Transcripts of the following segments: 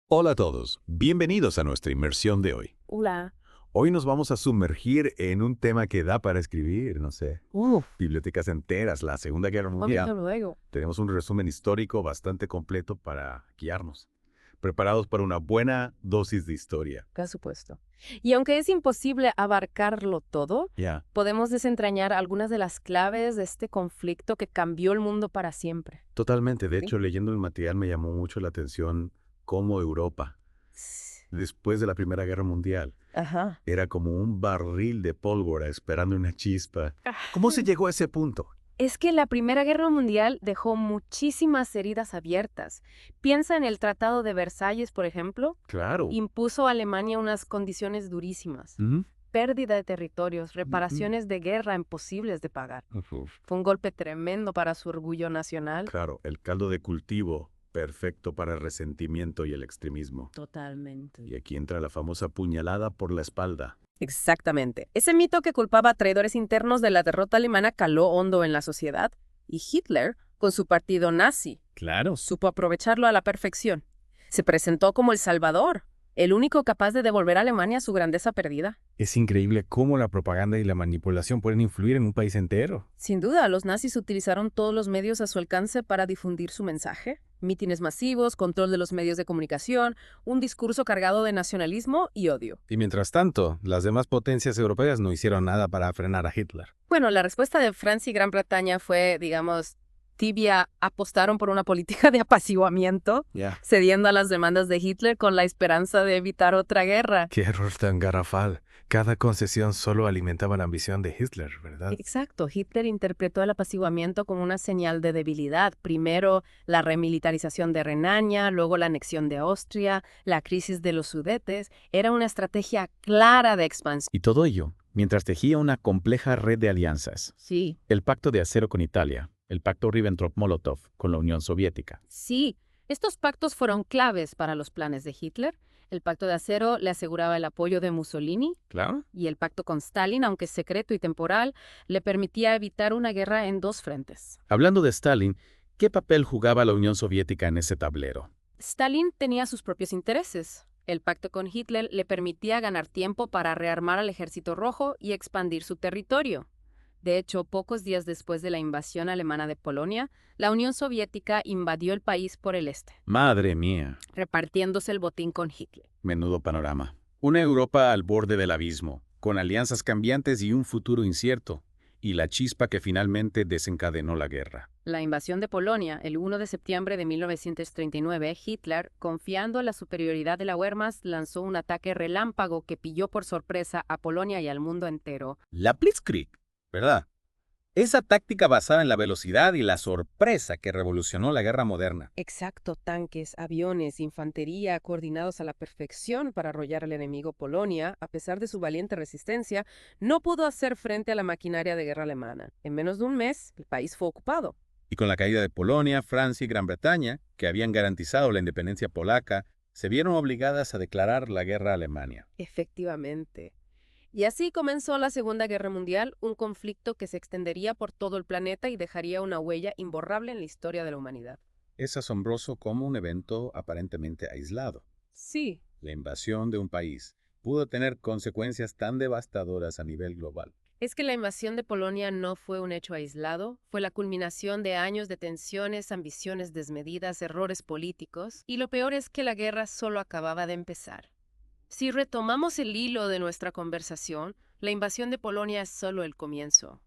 Hola a todos, bienvenidos a nuestra inmersión de hoy. Hola. Hoy nos vamos a sumergir en un tema que da para escribir, no sé, Uf, bibliotecas enteras, la Segunda Guerra vomito Mundial. luego. Tenemos un resumen histórico bastante completo para guiarnos, preparados para una buena dosis de historia. Por supuesto. Y aunque es imposible abarcarlo todo, Ya, podemos desentrañar algunas de las claves de este conflicto que cambió el mundo para siempre. totalmente. De ¿Sí? hecho, leyendo el material me llamó mucho la atención cómo Europa, después de la Primera Guerra Mundial, Ajá. era como un barril de pólvora esperando una chispa. ¿Cómo se llegó a ese punto? Es que la Primera Guerra Mundial dejó muchísimas heridas abiertas. Piensa en el Tratado de Versalles, por ejemplo. Claro. Impuso a Alemania unas condiciones durísimas. Ujú. Pérdida de territorios, Ujú. reparaciones de guerra imposibles de pagar. Uf. Fue un golpe tremendo para su orgullo nacional. Claro, el caldo de cultivo perfecto para el resentimiento y el extremismo. Totalmente. Y aquí entra la famosa puñalada por la espalda. Exactamente. Ese mito que culpaba a traidores internos de la derrota alemana caló hondo en la sociedad, y Hitler, con su partido nazi, Claro. supo aprovecharlo a la perfección. Se presentó como el salvador, el único capaz de devolver a Alemania su grandeza perdida. Es increíble cómo la propaganda y la manipulación pueden influir en un país entero. Sin duda, los nazis utilizaron todos los medios a su alcance para difundir su mensaje. Mítines masivos, control de los medios de comunicación, un discurso cargado de nacionalismo y odio. Y mientras tanto, las demás potencias europeas no hicieron nada para frenar a Hitler. Bueno, la respuesta de Francia y Gran Bretaña fue, digamos, tibia. Apostaron por una política de apaciguamiento, Ya. cediendo a las demandas de Hitler con la esperanza de evitar otra guerra. Qué error tan garrafal. Cada concesión solo alimentaba la ambición de Hitler, ¿verdad? Exacto, Hitler interpretó el apaciguamiento como una señal de debilidad. Primero la remilitarización de Renania, luego la anexión de Austria, la crisis de los Sudetes. Era una estrategia clara de expansión. Y todo ello mientras tejía una compleja red de alianzas. Sí, El pacto de acero con Italia, el pacto Ribbentrop-Molotov con la Unión Soviética. sí, estos pactos fueron claves para los planes de Hitler. El pacto de acero le aseguraba el apoyo de Mussolini Claro. y el pacto con Stalin, aunque secreto y temporal, le permitía evitar una guerra en dos frentes. Hablando de Stalin, ¿qué papel jugaba la Unión Soviética en ese tablero? Stalin tenía sus propios intereses. El pacto con Hitler le permitía ganar tiempo para rearmar al Ejército Rojo y expandir su territorio. De hecho, pocos días después de la invasión alemana de Polonia, la Unión Soviética invadió el país por el este, Madre mía, repartiéndose el botín con Hitler. menudo panorama. Una Europa al borde del abismo, con alianzas cambiantes y un futuro incierto, y la chispa que finalmente desencadenó la guerra. La invasión de Polonia, el 1 de septiembre de 1939, Hitler, confiando en la superioridad de la Wehrmacht, lanzó un ataque relámpago que pilló por sorpresa a Polonia y al mundo entero. La Blitzkrieg, ¿verdad? Esa táctica basada en la velocidad y la sorpresa que revolucionó la guerra moderna. Exacto, tanques, aviones, infantería, coordinados a la perfección para arrollar al enemigo. Polonia, a pesar de su valiente resistencia, no pudo hacer frente a la maquinaria de guerra alemana. En menos de un mes, el país fue ocupado. Y con la caída de Polonia, Francia y Gran Bretaña, que habían garantizado la independencia polaca, se vieron obligadas a declarar la guerra a Alemania. Efectivamente. Y así comenzó la Segunda Guerra Mundial, un conflicto que se extendería por todo el planeta y dejaría una huella imborrable en la historia de la humanidad. Es asombroso cómo un evento aparentemente aislado, Sí, la invasión de un país, pudo tener consecuencias tan devastadoras a nivel global. es que la invasión de Polonia no fue un hecho aislado, fue la culminación de años de tensiones, ambiciones desmedidas, errores políticos, y lo peor es que la guerra solo acababa de empezar. Si retomamos el hilo de nuestra conversación, la invasión de Polonia es solo el comienzo.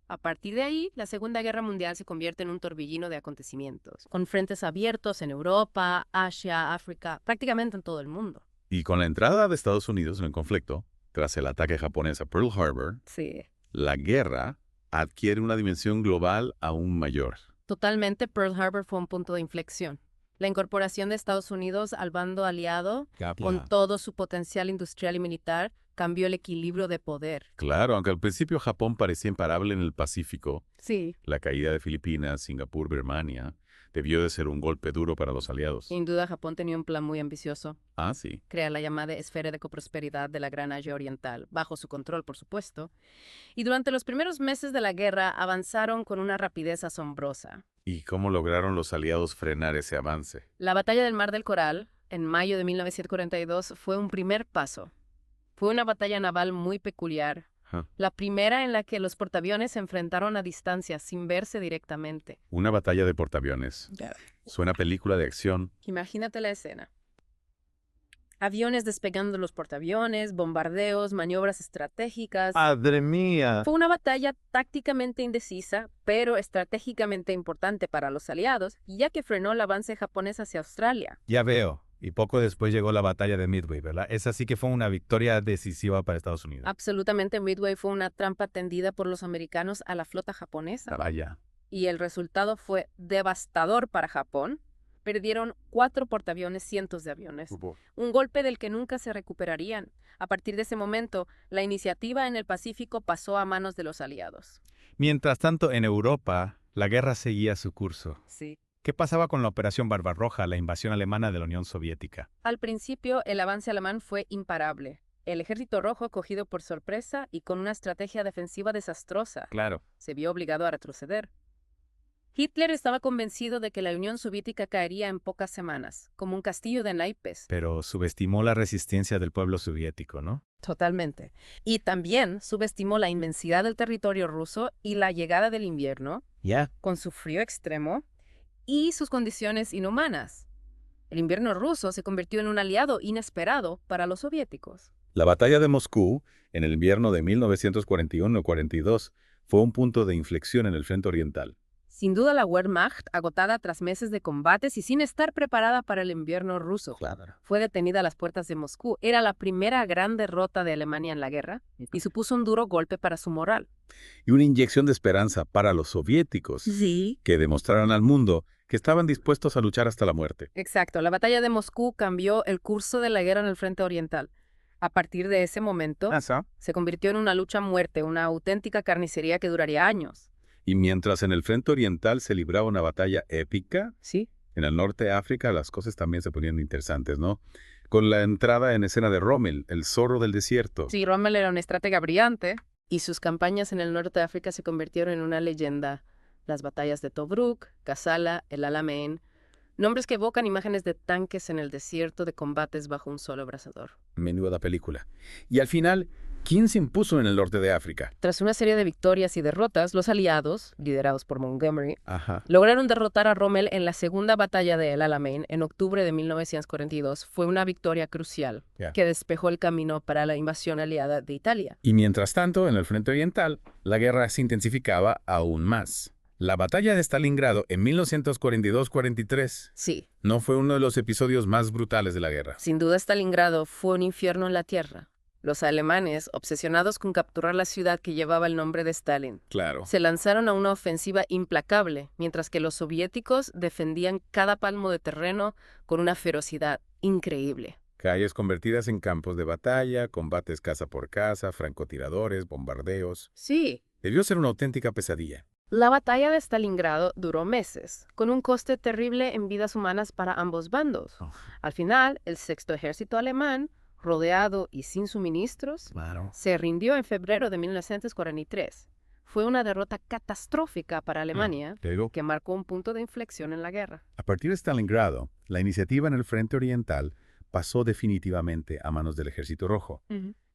A partir de ahí, la Segunda Guerra Mundial se convierte en un torbellino de acontecimientos, con frentes abiertos en Europa, Asia, África, prácticamente en todo el mundo. Y con la entrada de Estados Unidos en el conflicto, tras el ataque japonés a Pearl Harbor, Sí. la guerra adquiere una dimensión global aún mayor. Totalmente, Pearl Harbor fue un punto de inflexión. La incorporación de Estados Unidos al bando aliado, con todo su potencial industrial y militar, cambió el equilibrio de poder. Claro, aunque al principio Japón parecía imparable en el Pacífico, Sí, la caída de Filipinas, Singapur, Birmania, debió de ser un golpe duro para los aliados. sin duda Japón tenía un plan muy ambicioso. Ah, sí. Crear la llamada esfera de coprosperidad de la Gran Asia Oriental, bajo su control, por supuesto. Y durante los primeros meses de la guerra avanzaron con una rapidez asombrosa. ¿Y cómo lograron los aliados frenar ese avance? La batalla del Mar del Coral, en mayo de 1942, fue un primer paso. Fue una batalla naval muy peculiar. La primera en la que los portaaviones se enfrentaron a distancia sin verse directamente. Una batalla de portaaviones. Suena a película de acción. Imagínate la escena. Aviones despegando los portaaviones, bombardeos, maniobras estratégicas. ¡Madre mía! Fue una batalla tácticamente indecisa, pero estratégicamente importante para los aliados, ya que frenó el avance japonés hacia Australia. Ya veo. Y poco después llegó la batalla de Midway, ¿verdad? Esa sí que fue una victoria decisiva para Estados Unidos. Absolutamente, Midway fue una trampa tendida por los americanos a la flota japonesa. Vaya. Y el resultado fue devastador para Japón. Perdieron 4 portaaviones, cientos de aviones. Un golpe del que nunca se recuperarían. A partir de ese momento, la iniciativa en el Pacífico pasó a manos de los aliados. Mientras tanto, en Europa, la guerra seguía su curso. Sí. ¿Qué pasaba con la Operación Barbarroja, la invasión alemana de la Unión Soviética? Al principio, el avance alemán fue imparable. El Ejército Rojo, cogido por sorpresa y con una estrategia defensiva desastrosa, Claro. se vio obligado a retroceder. Hitler estaba convencido de que la Unión Soviética caería en pocas semanas, como un castillo de naipes. Pero subestimó la resistencia del pueblo soviético, ¿no? Totalmente. Y también subestimó la inmensidad del territorio ruso y la llegada del invierno, Ya. con su frío extremo y sus condiciones inhumanas. El invierno ruso se convirtió en un aliado inesperado para los soviéticos. La batalla de Moscú, en el invierno de 1941-42, fue un punto de inflexión en el frente oriental. Sin duda la Wehrmacht, agotada tras meses de combates y sin estar preparada para el invierno ruso, fue detenida a las puertas de Moscú. Era la primera gran derrota de Alemania en la guerra y supuso un duro golpe para su moral. Y una inyección de esperanza para los soviéticos, Sí. que demostraran al mundo que estaban dispuestos a luchar hasta la muerte. Exacto. La batalla de Moscú cambió el curso de la guerra en el frente oriental. A partir de ese momento, se convirtió en una lucha a muerte, una auténtica carnicería que duraría años. Y mientras en el frente oriental se libraba una batalla épica, Sí. en el norte de África las cosas también se ponían interesantes, ¿no? Con la entrada en escena de Rommel, el zorro del desierto. Sí, Rommel era un estratega brillante y sus campañas en el norte de África se convirtieron en una leyenda. Las batallas de Tobruk, Kassala, el Alamein, nombres que evocan imágenes de tanques en el desierto de combates bajo un solo abrasador. Menuda película. Y al final, ¿quién se impuso en el norte de África? Tras una serie de victorias y derrotas, los aliados, liderados por Montgomery, Ajá. lograron derrotar a Rommel en la segunda batalla de El Alamein en octubre de 1942. Fue una victoria crucial que despejó el camino para la invasión aliada de Italia. Y mientras tanto, en el frente oriental, la guerra se intensificaba aún más. La batalla de Stalingrado en 1942-43 Sí, no fue uno de los episodios más brutales de la guerra. sin duda Stalingrado fue un infierno en la tierra. Los alemanes, obsesionados con capturar la ciudad que llevaba el nombre de Stalin, Claro. se lanzaron a una ofensiva implacable, mientras que los soviéticos defendían cada palmo de terreno con una ferocidad increíble. Calles convertidas en campos de batalla, combates casa por casa, francotiradores, bombardeos. Sí. Debió ser una auténtica pesadilla. La batalla de Stalingrado duró meses, con un coste terrible en vidas humanas para ambos bandos. Al final, el Sexto Ejército alemán, rodeado y sin suministros, se rindió en febrero de 1943. Fue una derrota catastrófica para Alemania, que marcó un punto de inflexión en la guerra. A partir de Stalingrado, la iniciativa en el frente oriental pasó definitivamente a manos del Ejército Rojo.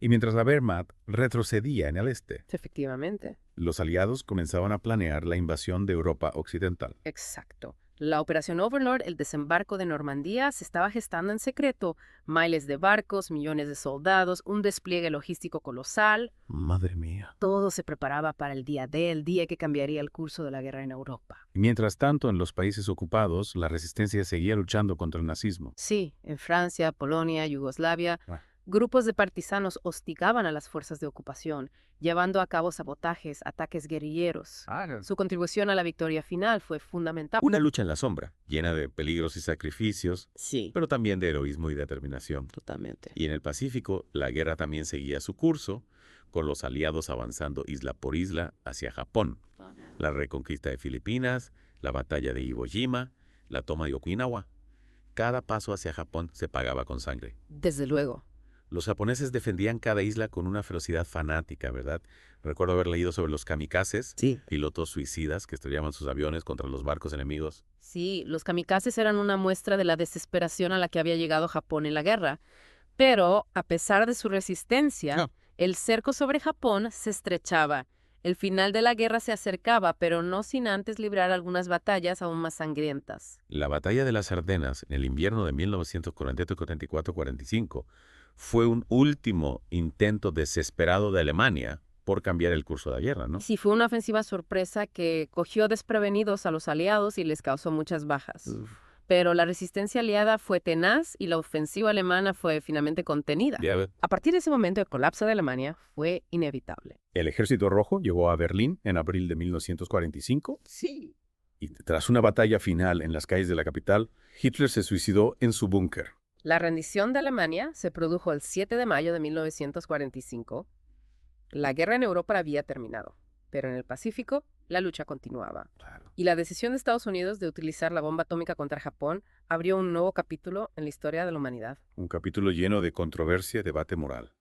Y mientras la Wehrmacht retrocedía en el este, Efectivamente. los aliados comenzaban a planear la invasión de Europa Occidental. Exacto. La Operación Overlord, el desembarco de Normandía, se estaba gestando en secreto. Miles de barcos, millones de soldados, un despliegue logístico colosal. Madre mía. Todo se preparaba para el día D, el día que cambiaría el curso de la guerra en Europa. Y mientras tanto, en los países ocupados, la resistencia seguía luchando contra el nazismo. Sí, en Francia, Polonia, Yugoslavia, grupos de partisanos hostigaban a las fuerzas de ocupación, llevando a cabo sabotajes, ataques guerrilleros. Su contribución a la victoria final fue fundamental. Una lucha en la sombra, llena de peligros y sacrificios, Sí, pero también de heroísmo y determinación. totalmente. Y en el Pacífico, la guerra también seguía su curso, con los aliados avanzando isla por isla hacia Japón. La reconquista de Filipinas, la batalla de Iwo Jima, la toma de Okinawa. Cada paso hacia Japón se pagaba con sangre. Desde luego. Los japoneses defendían cada isla con una ferocidad fanática, ¿verdad? Recuerdo haber leído sobre los kamikazes, Sí. pilotos suicidas que estrellaban sus aviones contra los barcos enemigos. Sí, los kamikazes eran una muestra de la desesperación a la que había llegado Japón en la guerra. Pero, a pesar de su resistencia, Ah. el cerco sobre Japón se estrechaba. El final de la guerra se acercaba, pero no sin antes librar algunas batallas aún más sangrientas. La batalla de las Ardenas en el invierno de 1944-45 fue un último intento desesperado de Alemania por cambiar el curso de la guerra, ¿no? Sí, fue una ofensiva sorpresa que cogió desprevenidos a los aliados y les causó muchas bajas. Pero la resistencia aliada fue tenaz y la ofensiva alemana fue finalmente contenida. Ya ve. A partir de ese momento, el colapso de Alemania fue inevitable. El Ejército Rojo llegó a Berlín en abril de 1945 Sí. y tras una batalla final en las calles de la capital, Hitler se suicidó en su búnker. La rendición de Alemania se produjo el 7 de mayo de 1945. La guerra en Europa había terminado, pero en el Pacífico la lucha continuaba. Y la decisión de Estados Unidos de utilizar la bomba atómica contra Japón abrió un nuevo capítulo en la historia de la humanidad. Un capítulo lleno de controversia y debate moral,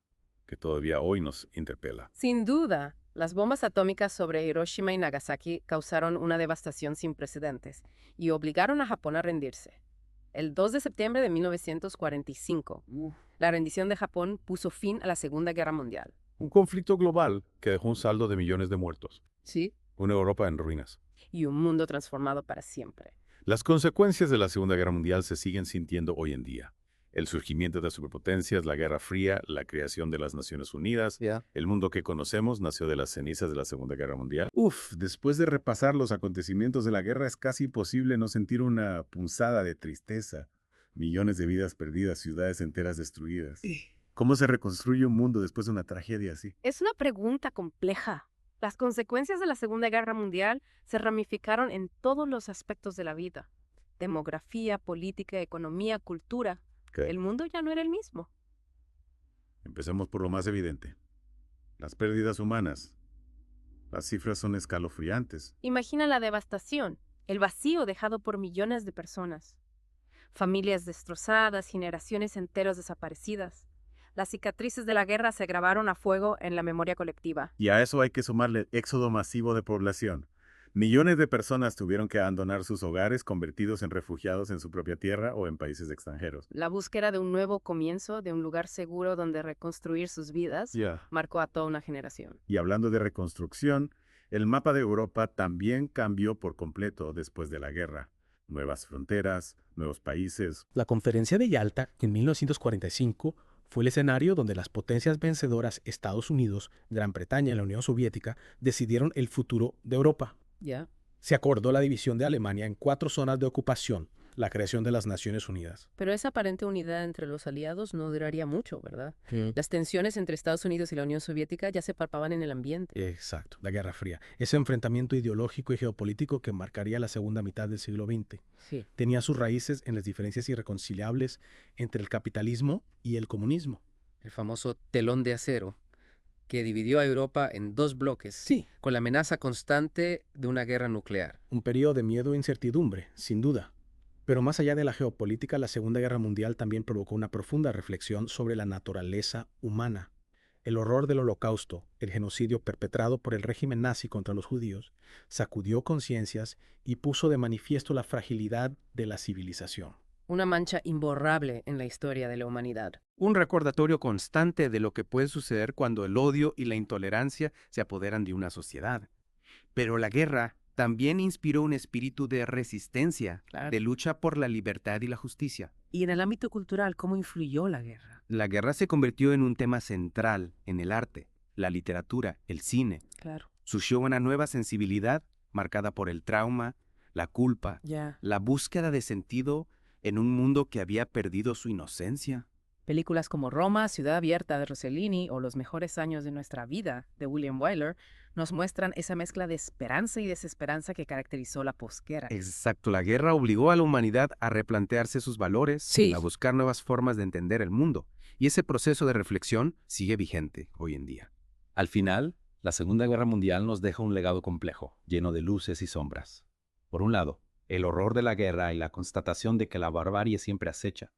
que todavía hoy nos interpela. Sin duda, las bombas atómicas sobre Hiroshima y Nagasaki causaron una devastación sin precedentes y obligaron a Japón a rendirse. El 2 de septiembre de 1945, la rendición de Japón puso fin a la Segunda Guerra Mundial. Un conflicto global que dejó un saldo de millones de muertos. Sí. Una Europa en ruinas. Y un mundo transformado para siempre. Las consecuencias de la Segunda Guerra Mundial se siguen sintiendo hoy en día. El surgimiento de superpotencias, la Guerra Fría, la creación de las Naciones Unidas. Ya. El mundo que conocemos nació de las cenizas de la Segunda Guerra Mundial. Después de repasar los acontecimientos de la guerra es casi imposible no sentir una punzada de tristeza. Millones de vidas perdidas, ciudades enteras destruidas. ¿Cómo se reconstruye un mundo después de una tragedia así? Es una pregunta compleja. Las consecuencias de la Segunda Guerra Mundial se ramificaron en todos los aspectos de la vida. Demografía, política, economía, cultura. ¿Qué? El mundo ya no era el mismo. Empecemos por lo más evidente. Las pérdidas humanas. Las cifras son escalofriantes. Imagina la devastación, el vacío dejado por millones de personas. Familias destrozadas, generaciones enteras desaparecidas. Las cicatrices de la guerra se grabaron a fuego en la memoria colectiva. Y a eso hay que sumarle el éxodo masivo de población. Millones de personas tuvieron que abandonar sus hogares convertidos en refugiados en su propia tierra o en países extranjeros. La búsqueda de un nuevo comienzo, de un lugar seguro donde reconstruir sus vidas, marcó a toda una generación. Y hablando de reconstrucción, el mapa de Europa también cambió por completo después de la guerra. Nuevas fronteras, nuevos países. La Conferencia de Yalta, en 1945, fue el escenario donde las potencias vencedoras Estados Unidos, Gran Bretaña y la Unión Soviética decidieron el futuro de Europa. ¿Ya? Se acordó la división de Alemania en 4 zonas de ocupación, la creación de las Naciones Unidas. Pero esa aparente unidad entre los aliados no duraría mucho, ¿verdad? Las tensiones entre Estados Unidos y la Unión Soviética ya se palpaban en el ambiente. Exacto, la Guerra Fría. Ese enfrentamiento ideológico y geopolítico que marcaría la segunda mitad del siglo XX. Sí. Tenía sus raíces en las diferencias irreconciliables entre el capitalismo y el comunismo. El famoso telón de acero, que dividió a Europa en 2 bloques, Sí, con la amenaza constante de una guerra nuclear. un periodo de miedo e incertidumbre, sin duda. Pero más allá de la geopolítica, la Segunda Guerra Mundial también provocó una profunda reflexión sobre la naturaleza humana. El horror del Holocausto, el genocidio perpetrado por el régimen nazi contra los judíos, sacudió conciencias y puso de manifiesto la fragilidad de la civilización. Una mancha imborrable en la historia de la humanidad. Un recordatorio constante de lo que puede suceder cuando el odio y la intolerancia se apoderan de una sociedad. Pero la guerra también inspiró un espíritu de resistencia, de lucha por la libertad y la justicia. Y en el ámbito cultural, ¿cómo influyó la guerra? La guerra se convirtió en un tema central en el arte, la literatura, el cine. Claro. Surgió una nueva sensibilidad marcada por el trauma, la culpa, Ya. la búsqueda de sentido en un mundo que había perdido su inocencia. Películas como Roma, Ciudad Abierta de Rossellini o Los mejores años de nuestra vida de William Wyler nos muestran esa mezcla de esperanza y desesperanza que caracterizó la posguerra. Exacto, la guerra obligó a la humanidad a replantearse sus valores, Sí. a buscar nuevas formas de entender el mundo. Y ese proceso de reflexión sigue vigente hoy en día. Al final, la Segunda Guerra Mundial nos deja un legado complejo, lleno de luces y sombras. Por un lado, el horror de la guerra y la constatación de que la barbarie siempre acecha.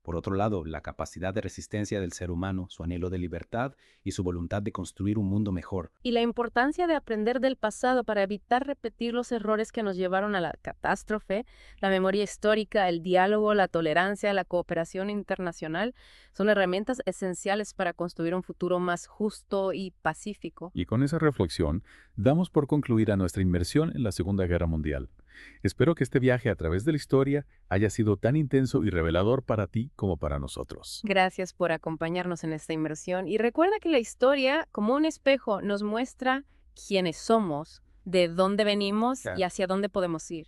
Por otro lado, la capacidad de resistencia del ser humano, su anhelo de libertad y su voluntad de construir un mundo mejor. Y la importancia de aprender del pasado para evitar repetir los errores que nos llevaron a la catástrofe, la memoria histórica, el diálogo, la tolerancia, la cooperación internacional, son herramientas esenciales para construir un futuro más justo y pacífico. Y con esa reflexión, damos por concluida nuestra inmersión en la Segunda Guerra Mundial. Espero que este viaje a través de la historia haya sido tan intenso y revelador para ti como para nosotros. Gracias por acompañarnos en esta inmersión y recuerda que la historia, como un espejo, nos muestra quiénes somos, de dónde venimos y hacia dónde podemos ir.